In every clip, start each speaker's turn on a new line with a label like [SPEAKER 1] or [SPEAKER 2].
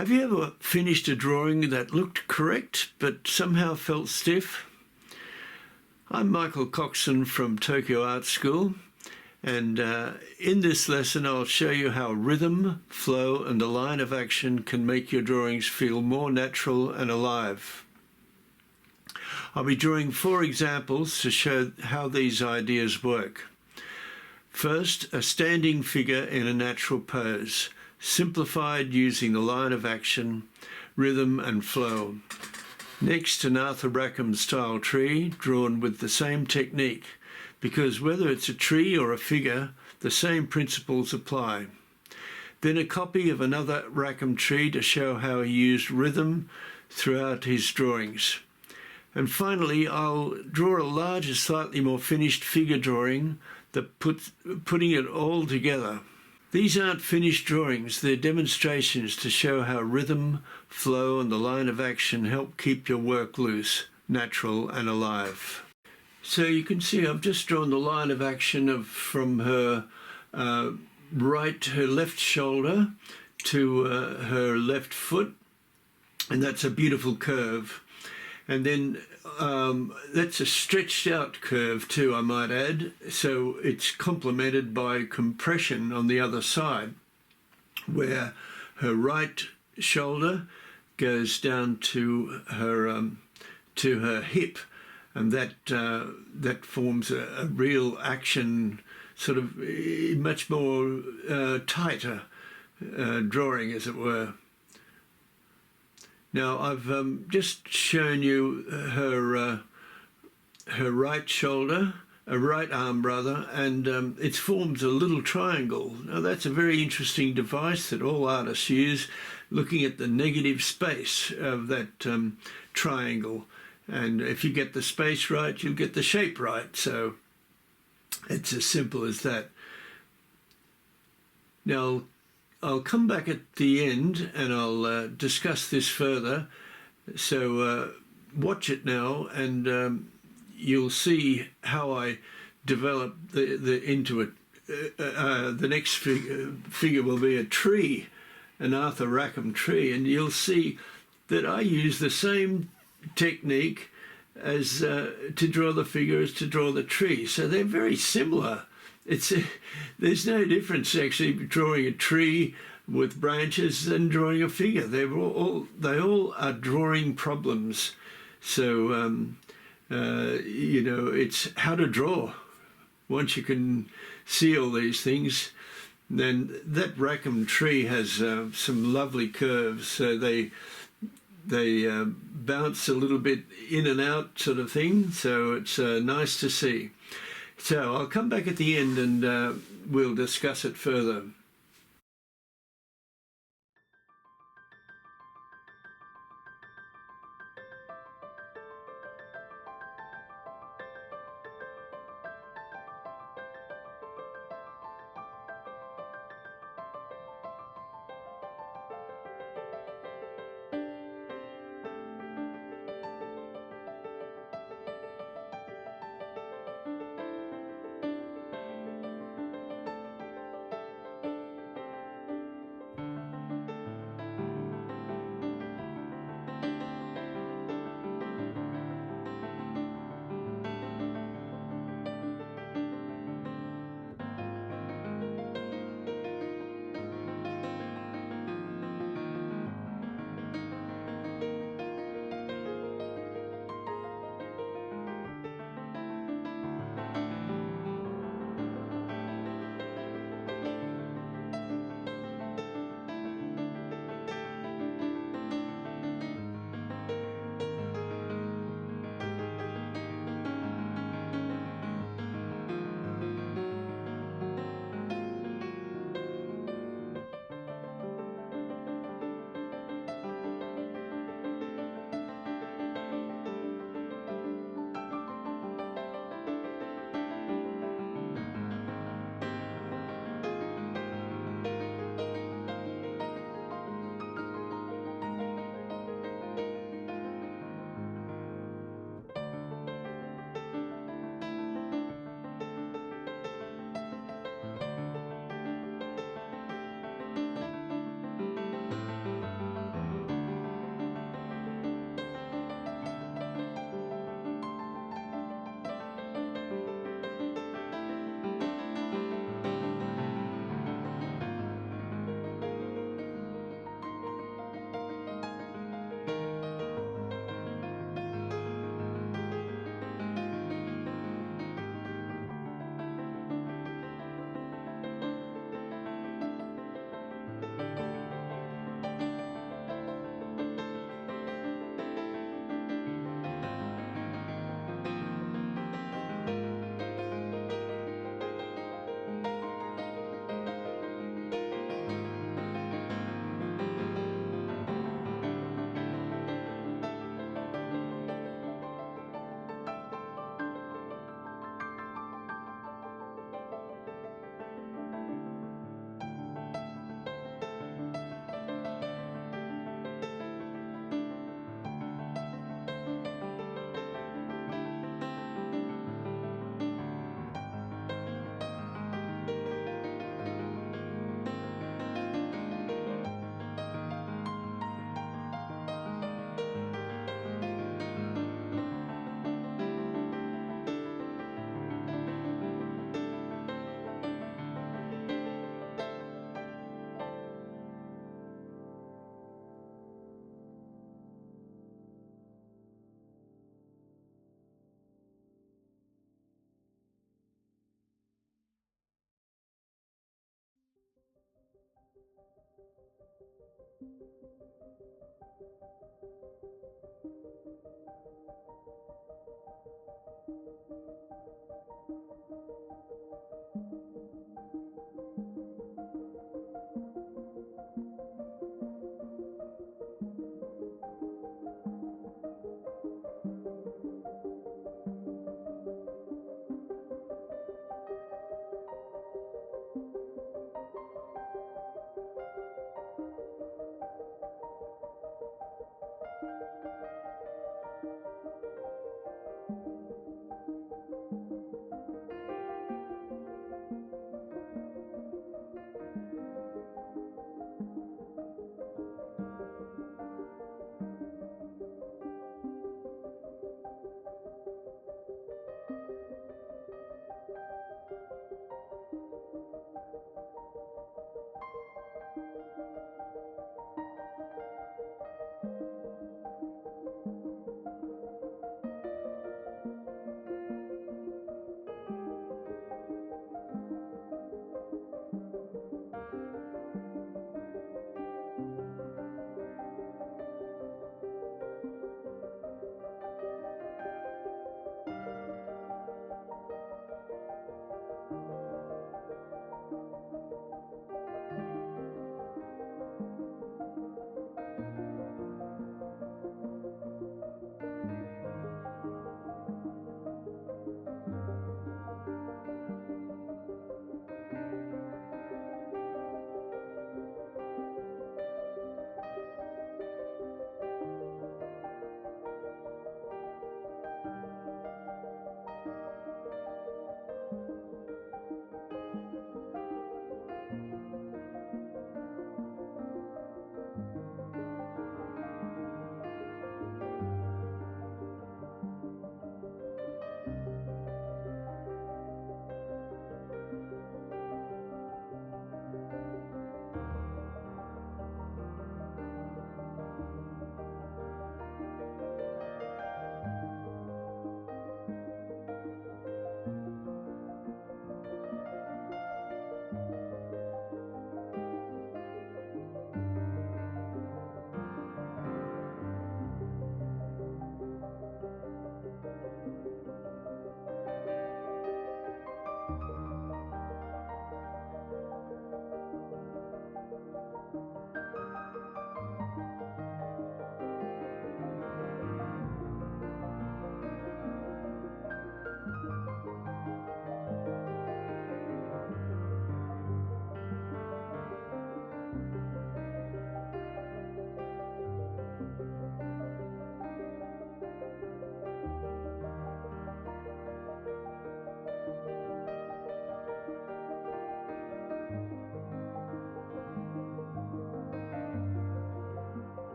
[SPEAKER 1] Have you ever finished a drawing that looked correct but somehow felt stiff? I'm Michael Coxon from Tokyo Art School, and in this lesson I'll show you how rhythm, flow and the line of action can make your drawings feel more natural and alive. I'll be drawing 4 examples to show how these ideas work. First, a standing figure in a natural pose, simplified using the line of action, rhythm and flow. Next, an Arthur Rackham style tree drawn with the same technique, because whether it's a tree or a figure, the same principles apply. Then a copy of another Rackham tree to show how he used rhythm throughout his drawings. And finally, I'll draw a larger, slightly more finished figure drawing that putting it all together. These aren't finished drawings, they're demonstrations to show how rhythm, flow and the line of action help keep your work loose, natural and alive. So you can see I've just drawn the line of action from her left shoulder to her left foot, and that's a beautiful curve. And then that's a stretched out curve too, I might add. So it's complemented by compression on the other side, where her right shoulder goes down to her hip, and that forms a real action, sort of much more tighter drawing, as it were. Now I've just shown you her right shoulder, a right arm rather, and it forms a little triangle. Now that's a very interesting device that all artists use, looking at the negative space of that triangle. And if you get the space right, you'll get the shape right. So it's as simple as that. Now I'll come back at the end and I'll discuss this further. So watch it now, and you'll see how I develop into it. The next figure will be a tree, an Arthur Rackham tree, and you'll see that I use the same technique as to draw the figure as to draw the tree. So they're very similar. There's no difference actually drawing a tree with branches and drawing a figure. They all are drawing problems. So it's how to draw. Once you can see all these things, then that Rackham tree has some lovely curves. So they bounce a little bit in and out, sort of thing. So it's nice to see. So I'll come back at the end and we'll discuss it further.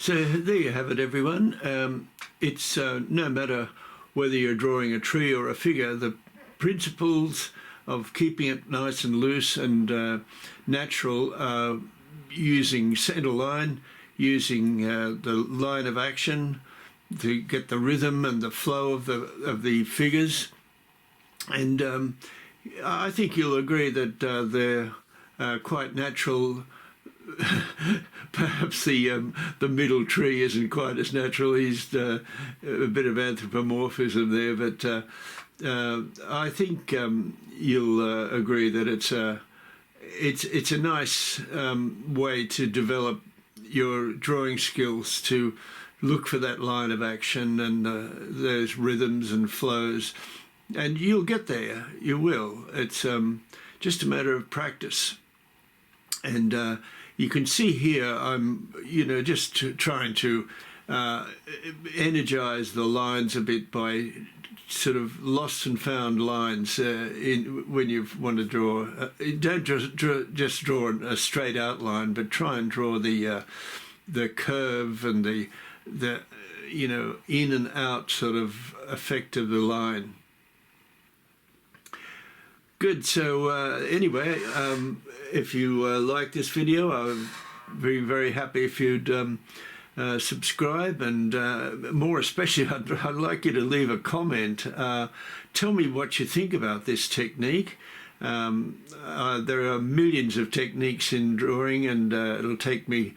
[SPEAKER 1] So there you have it, everyone. It's no matter whether you're drawing a tree or a figure, the principles of keeping it nice and loose and natural, using centre line, using the line of action to get the rhythm and the flow of the figures. And I think you'll agree that they're quite natural. Perhaps the middle tree isn't quite as natural. He's a bit of anthropomorphism there, but I think you'll agree that it's a nice way to develop your drawing skills, to look for that line of action and those rhythms and flows, and you'll get there. You will. It's just a matter of practice. And you can see here I'm, just trying to energize the lines a bit by sort of lost and found lines when you want to draw. Don't just draw a straight outline, but try and draw the curve and the in and out sort of effect of the line. Good. So anyway, if you like this video, I'd be very happy if you'd subscribe, and more especially, I'd like you to leave a comment. Tell me what you think about this technique. There are millions of techniques in drawing, and it'll take me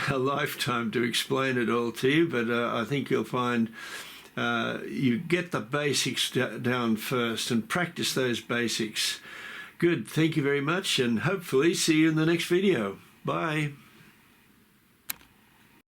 [SPEAKER 1] a lifetime to explain it all to you, but I think you'll find you get the basics down first and practice those basics. Good. Thank you very much, and hopefully see you in the next video. Bye.